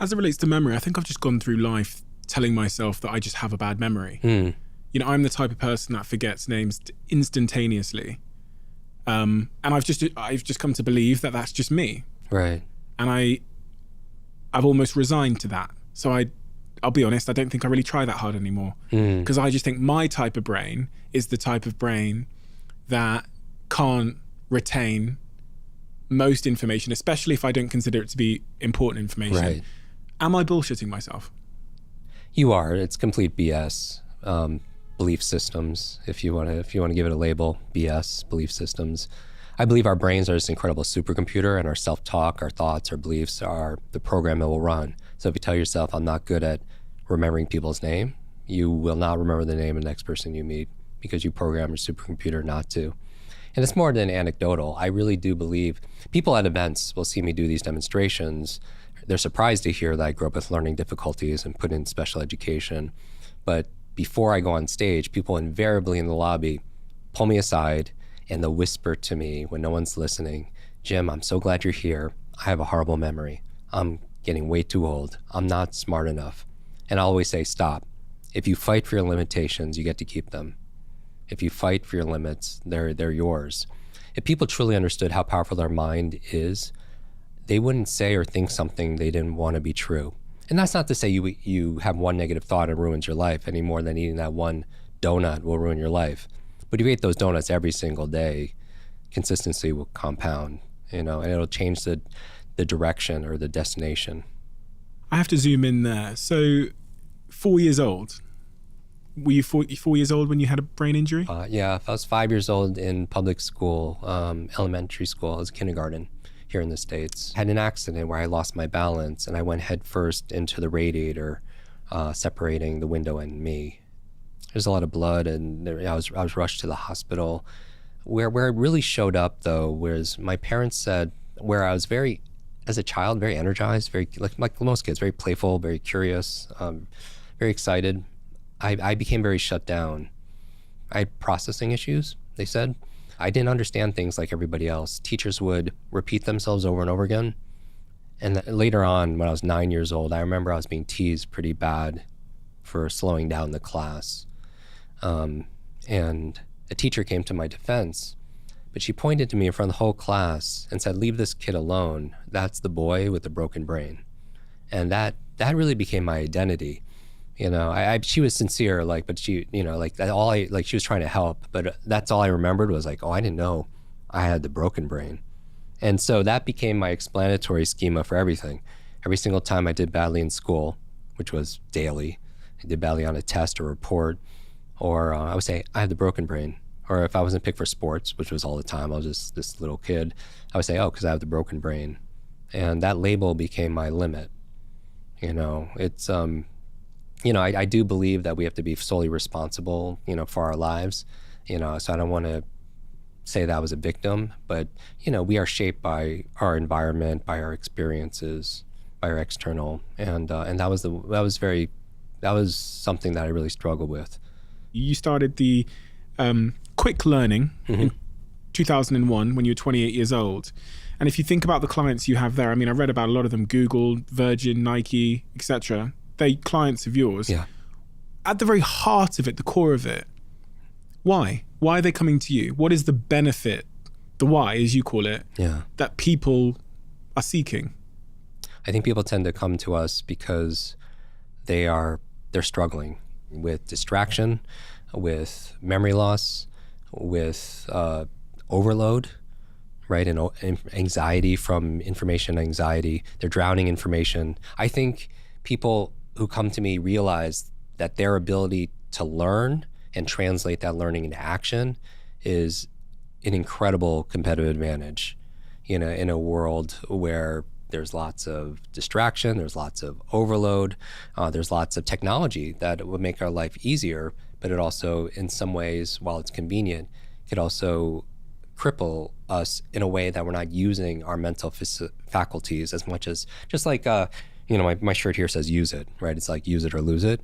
As it relates to memory, I think I've just gone through life telling myself that I just have a bad memory. You know, I'm the type of person that forgets names instantaneously. And I've just come to believe that that's just me. Right. And I've almost resigned to that. So I'll be honest, I don't think I really try that hard anymore. Because I just think my type of brain is the type of brain that can't retain most information, especially if I don't consider it to be important information. Right. Am I bullshitting myself? You are. It's complete BS. Belief systems, if you want to give it a label, BS, belief systems. I believe our brains are this incredible supercomputer, and our self-talk, our thoughts, our beliefs are the program it will run. So if you tell yourself, I'm not good at remembering people's name, you will not remember the name of the next person you meet because you program your supercomputer not to. And it's more than anecdotal. I really do believe people at events will see me do these demonstrations. They're surprised to hear that I grew up with learning difficulties and put in special education. But before I go on stage, people invariably in the lobby pull me aside and they'll whisper to me when no one's listening, Jim, I'm so glad you're here. I have a horrible memory. I'm getting way too old. I'm not smart enough. And I always say, stop. If you fight for your limitations, you get to keep them. If you fight for your limits, they're yours. If people truly understood how powerful their mind is, they wouldn't say or think something they didn't want to be true. And that's not to say you have one negative thought and ruins your life any more than eating that one donut will ruin your life. But if you eat those donuts every single day, consistency will compound, and it'll change the direction or the destination. I have to zoom in there. So 4 years old. Were you 4 years old when you had a brain injury? Yeah, I was 5 years old in public school, elementary school. I was kindergarten here in the States. I had an accident where I lost my balance and I went headfirst into the radiator, separating the window and me. There's a lot of blood, and I was rushed to the hospital. Where it really showed up, though, was my parents said, where I was as a child, very energized, very like most kids, very playful, very curious, very excited. I became very shut down. I had processing issues, they said. I didn't understand things like everybody else. Teachers would repeat themselves over and over again. And later on, when I was 9 years old, I remember I was being teased pretty bad for slowing down the class. And a teacher came to my defense, but she pointed to me in front of the whole class and said, leave this kid alone. That's the boy with the broken brain. And that really became my identity. She was sincere, but she, she was trying to help, but that's all I remembered was I didn't know I had the broken brain. And so that became my explanatory schema for everything. Every single time I did badly in school, which was daily, I did badly on a test or report, or I would say, I have the broken brain. Or if I wasn't picked for sports, which was all the time, I was just this little kid, I would say, because I have the broken brain. And that label became my limit. It's, I do believe that we have to be solely responsible, for our lives, so I don't want to say that I was a victim, but, we are shaped by our environment, by our experiences, by our external, and that was something that I really struggled with. You started the Kwik learning in 2001 when you were 28 years old. And if you think about the clients you have there, I read about a lot of them, Google, Virgin, Nike, etc. They're clients of yours. Yeah. At the very heart of it, the core of it, why? Why are they coming to you? What is the benefit, the why, as you call it, that people are seeking? I think people tend to come to us because they're struggling with distraction, with memory loss, with overload, right? And anxiety from information anxiety. They're drowning information. I think people who come to me realize that their ability to learn and translate that learning into action is an incredible competitive advantage in a world where there's lots of distraction, there's lots of overload, there's lots of technology that would make our life easier, but it also, in some ways, while it's convenient, could also cripple us in a way that we're not using our mental faculties as much as, just like, my shirt here says use it, right? It's like use it or lose it.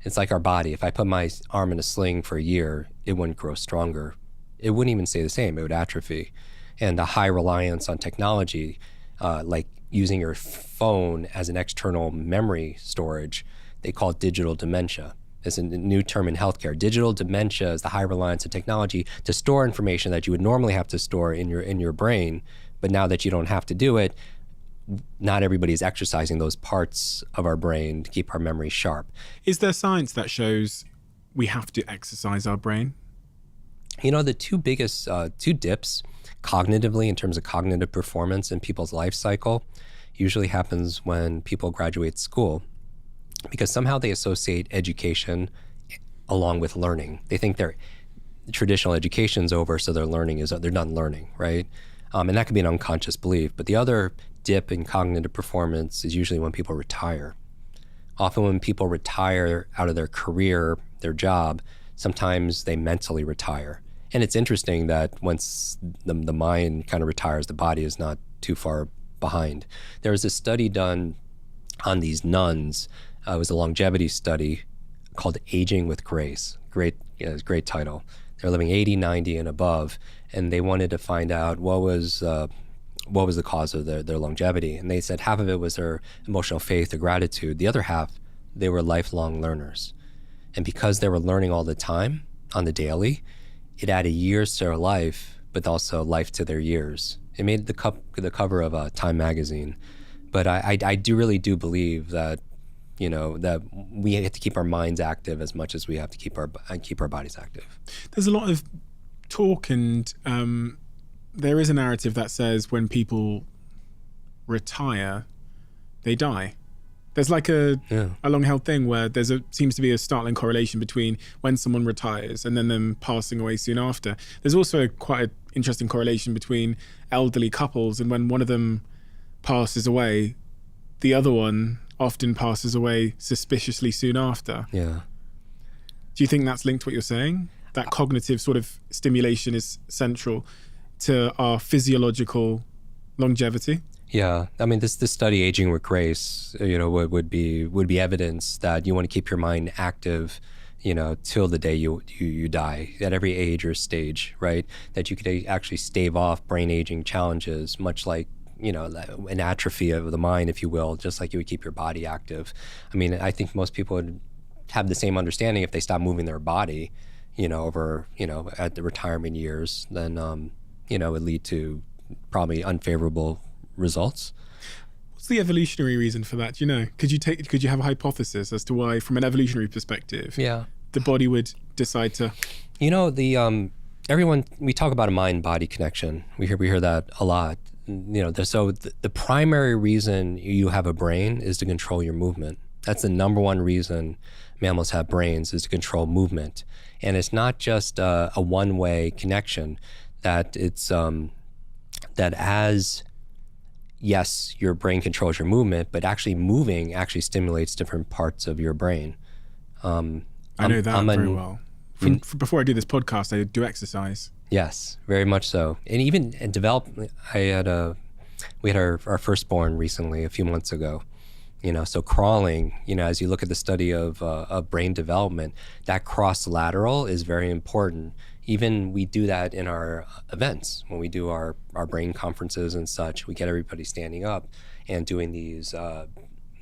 It's like our body. If I put my arm in a sling for a year, it wouldn't grow stronger. It wouldn't even stay the same. It would atrophy. And the high reliance on technology, like using your phone as an external memory storage. They call it digital dementia. It's a new term in healthcare. Digital dementia is the high reliance on technology to store information that you would normally have to store in your brain, but now that you don't have to do it, not everybody is exercising those parts of our brain to keep our memory sharp. Is there science that shows we have to exercise our brain? You know, the two biggest, two dips cognitively in terms of cognitive performance in people's life cycle usually happens when people graduate school, because somehow they associate education along with learning. They think their traditional education's over, so they're done learning, right? And that could be an unconscious belief. But the other dip in cognitive performance is usually when people retire. Often when people retire out of their career, their job, sometimes they mentally retire. And it's interesting that once the mind kind of retires, the body is not too far behind. There was a study done on these nuns. It was a longevity study called Aging with Grace. Great title. They're living 80, 90 and above, and they wanted to find out what was the cause of their longevity. And they said half of it was their emotional faith or gratitude. The other half, they were lifelong learners. And because they were learning all the time on the daily, it added years to their life, but also life to their years. It made the cover of Time magazine. But I really do believe that, you know, that we have to keep our minds active as much as we have to keep our bodies active. There's a lot of talk, and there is a narrative that says when people retire, they die. There's like a long-held thing where seems to be a startling correlation between when someone retires and then them passing away soon after. There's also quite an interesting correlation between elderly couples, and when one of them passes away, the other one often passes away suspiciously soon after. Yeah. Do you think that's linked to what you're saying? That cognitive sort of stimulation is central to our physiological longevity? Yeah, I mean, this study, Aging with Grace, you know, would be evidence that you want to keep your mind active, you know, till the day you die, at every age or stage, right? That you could actually stave off brain aging challenges, much like, you know, an atrophy of the mind, if you will, just like you would keep your body active. I mean, I think most people would have the same understanding if they stop moving their body, you know, over, you know, at the retirement years, then, you know, it would lead to probably unfavorable results. What's the evolutionary reason for that? Do you know? Could you have a hypothesis as to why, from an evolutionary perspective, the body would decide to? You know, we talk about a mind-body connection. We hear that a lot. You know, the primary reason you have a brain is to control your movement. That's the number one reason mammals have brains, is to control movement. And it's not just a one-way connection. That it's that as yes, your brain controls your movement, but actually moving actually stimulates different parts of your brain. I know that very well. Before I do this podcast, I do exercise. Yes, very much so. And even we had our firstborn recently, a few months ago. You know, so crawling, you know, as you look at the study of brain development, that cross-lateral is very important. Even we do that in our events. When we do our brain conferences and such, we get everybody standing up and doing these,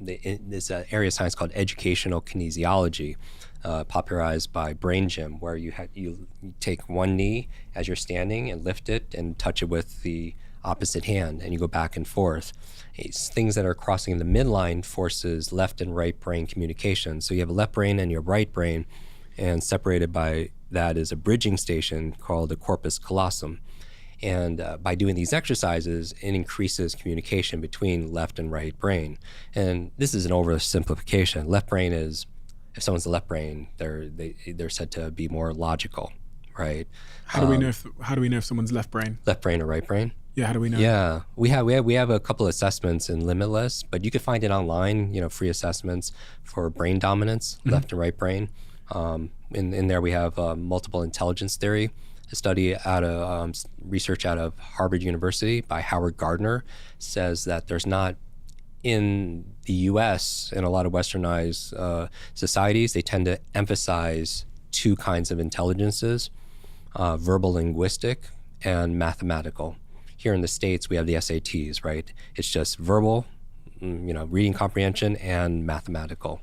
this area of science called educational kinesiology, popularized by Brain Gym, where you take one knee as you're standing and lift it and touch it with the opposite hand, and you go back and forth. It's things that are crossing the midline forces left and right brain communication. So you have a left brain and your right brain, and separated by that is a bridging station called the corpus callosum. And by doing these exercises, it increases communication between left and right brain. And this is an oversimplification. Left brain is, if someone's a left brain, they're said to be more logical, right? How do we know if someone's left brain? Left brain or right brain? Yeah, how do we know? Yeah, we have a couple of assessments in Limitless, but you can find it online. You know, free assessments for brain dominance, left and right brain. In there we have multiple intelligence theory, a study out of research out of Harvard University by Howard Gardner says that there's not, in the U.S. and a lot of westernized societies, they tend to emphasize two kinds of intelligences, verbal linguistic and mathematical. here in the States, we have the SATs, right? It's just verbal, reading comprehension and mathematical.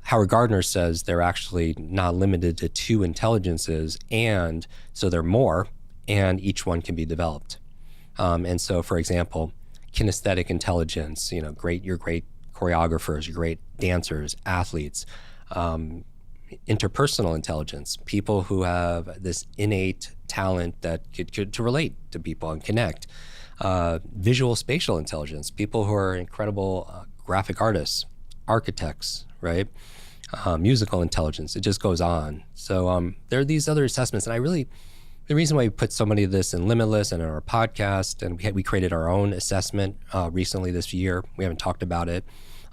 Howard Gardner says they're actually not limited to 2 intelligences, and so they're more, and each one can be developed. And so, for example, kinesthetic intelligence, you're great choreographers, you're great dancers, athletes. Interpersonal intelligence, people who have this innate talent that could to relate to people and connect. Visual spatial intelligence, people who are incredible graphic artists, architects, right? Musical intelligence, it just goes on. So there are these other assessments, and the reason why we put so many of this in Limitless and in our podcast, and we created our own assessment recently this year. We haven't talked about it.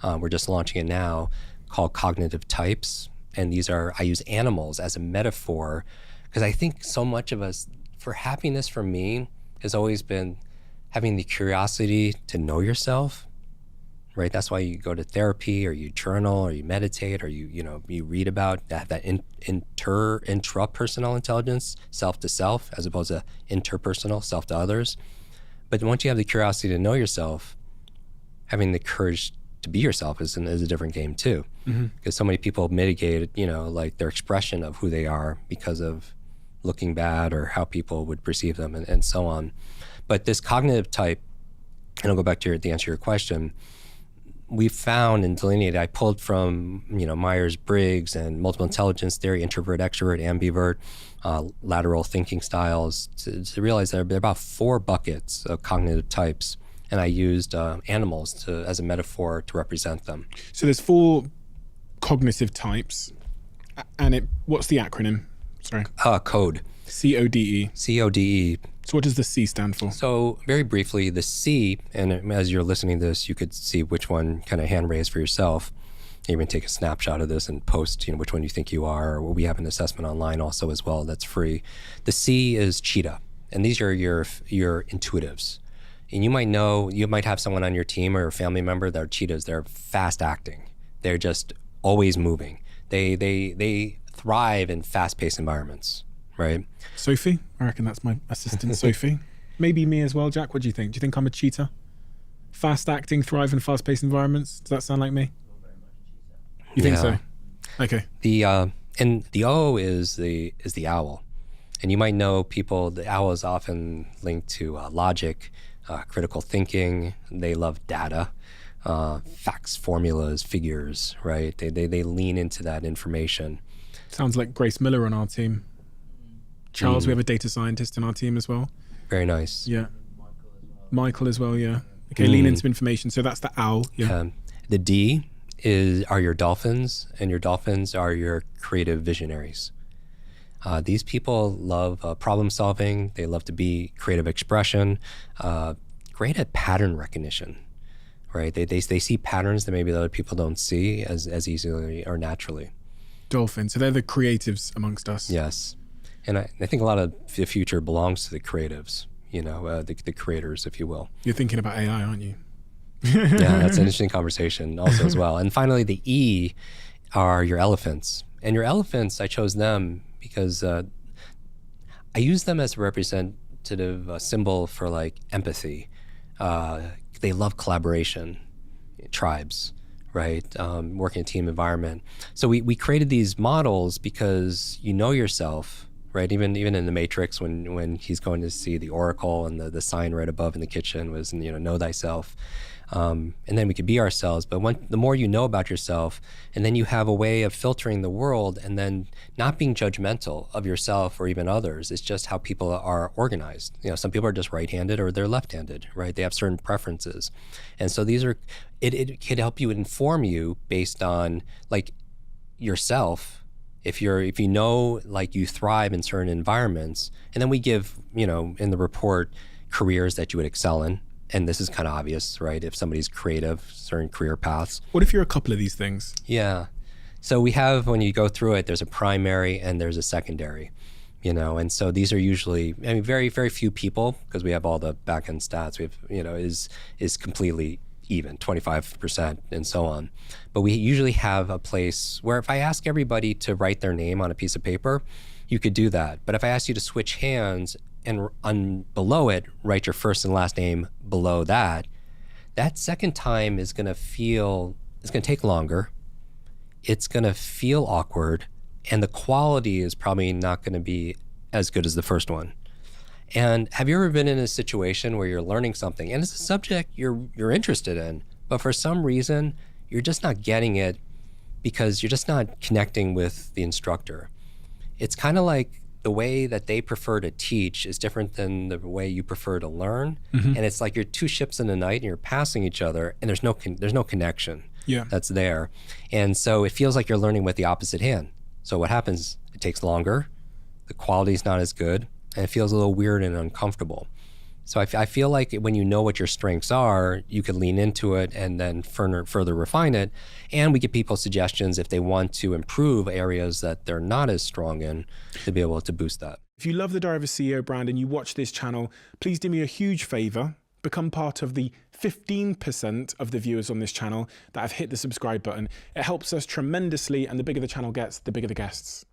We're just launching it now, called Cognitive Types. And I use animals as a metaphor, because I think so much of us, for happiness for me, has always been having the curiosity to know yourself, right? That's why you go to therapy, or you journal, or you meditate, or you read about that intrapersonal intelligence, self to self, as opposed to interpersonal, self to others. But once you have the curiosity to know yourself, having the courage to be yourself is a different game too. Because so many people mitigate, like their expression of who they are because of looking bad or how people would perceive them, and so on. But this cognitive type, and I'll go back to answer your question, we found and delineated, I pulled from, Myers-Briggs and multiple intelligence theory, introvert, extrovert, ambivert, lateral thinking styles, to realize there are about 4 buckets of cognitive types. And I used animals as a metaphor to represent them. So there's 4 cognitive types, and what's the acronym? Sorry. CODE. CODE. CODE. So what does the C stand for? So very briefly, the C, and as you're listening to this, you could see which one kind of hand raise for yourself. You even take a snapshot of this and post, which one you think you are. Or we have an assessment online also as well that's free. The C is cheetah, and these are your intuitives. And you might have someone on your team or a family member that are cheetahs. They're fast acting. They're just always moving. They thrive in fast-paced environments, right? Sophie, I reckon that's my assistant, Sophie. Maybe me as well, Jack. What do you think? Do you think I'm a cheetah? Fast acting, thrive in fast-paced environments. Does that sound like me? You think so? Okay. And the O is the owl, and you might know people. The owl is often linked to logic, critical thinking. They love data, facts, formulas, figures, right? They lean into that information. Sounds like Grace Miller on our team. Charles, we have a data scientist in our team as well. Very nice. Yeah. Michael as well, yeah. Okay, lean into information. So that's the owl. Yeah. The D are your dolphins, and your dolphins are your creative visionaries. These people love problem solving. They love to be creative expression, great at pattern recognition, right? They see patterns that maybe other people don't see as easily or naturally. Dolphins. So they're the creatives amongst us. Yes. And I think a lot of the future belongs to the creatives, the creators, if you will. You're thinking about AI, aren't you? Yeah, that's an interesting conversation also as well. And finally, the E are your elephants. And your elephants, I chose them because I use them as a representative symbol for like empathy. They love collaboration, tribes, right? Working in a team environment. So we created these models because you know yourself, right? Even in the Matrix, when he's going to see the oracle and the sign right above in the kitchen was, know thyself. And then we could be ourselves. But the more you know about yourself, and then you have a way of filtering the world and then not being judgmental of yourself or even others. It's just how people are organized. Some people are just right-handed or they're left-handed, right? They have certain preferences. And so it could help you inform you based on like yourself. If you know, like you thrive in certain environments, and then we give, in the report, careers that you would excel in. And this is kind of obvious, right? If somebody's creative, certain career paths. What if you're a couple of these things? Yeah. So we have, when you go through it, there's a primary and there's a secondary, and so these are usually, very, very few people, because we have all the back end stats. We have, is completely even, 25% and so on. But we usually have a place where if I ask everybody to write their name on a piece of paper, you could do that. But if I ask you to switch hands and below it, write your first and last name below that, that second time is going to take longer. It's going to feel awkward, and the quality is probably not going to be as good as the first one. And have you ever been in a situation where you're learning something and it's a subject you're interested in, but for some reason you're just not getting it because you're just not connecting with the instructor? It's kind of like the way that they prefer to teach is different than the way you prefer to learn. And it's like you're two ships in the night and you're passing each other, and there's no connection that's there. And so it feels like you're learning with the opposite hand. So what happens? It takes longer, the quality's not as good, and it feels a little weird and uncomfortable. So I feel like when you know what your strengths are, you can lean into it and then further refine it. And we give people suggestions if they want to improve areas that they're not as strong in, to be able to boost that. If you love the Diary of a CEO brand and you watch this channel, please do me a huge favor. Become part of the 15% of the viewers on this channel that have hit the subscribe button. It helps us tremendously, and the bigger the channel gets, the bigger the guests.